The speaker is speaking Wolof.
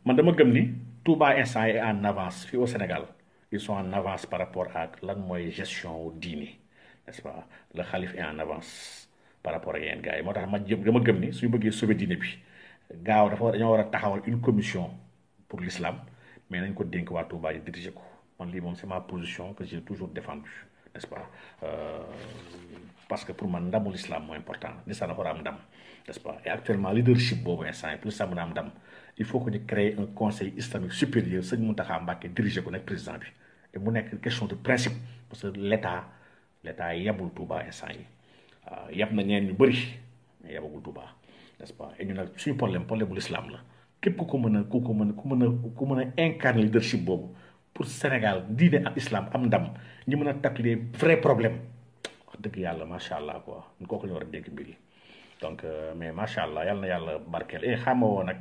man dama gëm ni Touba instant est en avance fii au Sénégal ils sont en avance par rapport à lan mooy gestion diini n'est-ce pas le xalif est en avance par rapport ak yeneen gars yi moo tax dama gëm ni suñu bëggee sauver diine bi gaaw dañoo war a taxawal une commission pour l'islam mais nañ ko dénk waa Touba yi diriger ko man lii moom c'est ma position que j'ai toujours défendue n'est-ce pas parce que pour man ndamul islam moo important l'islam dafa war a am ndam n'est-ce pas et actuellement leadership boobu instant yi pour l'islam mën a am ndam il faut que ñu créer un conseil islamique supérieur sëñ Mountakha Mbacké diriger ko nekk président bi et mu nekk question de principe parce que l'état yebul Touba instant yi waaw yeb na ñeen ñu bëri mais yebagul Touba n'est-ce pas et ñu nag suñu problème bu l'islam la képp ku mën a incarner leadership boobu pour Sénégal diine ak islam am ndam ñu mën a takk les vrais problèmes wax dëgg yàlla macha allah quoi kooku ñu war a dégg mbir yi donc mais macha allah yàlla na yàlla barkeel xamoo nag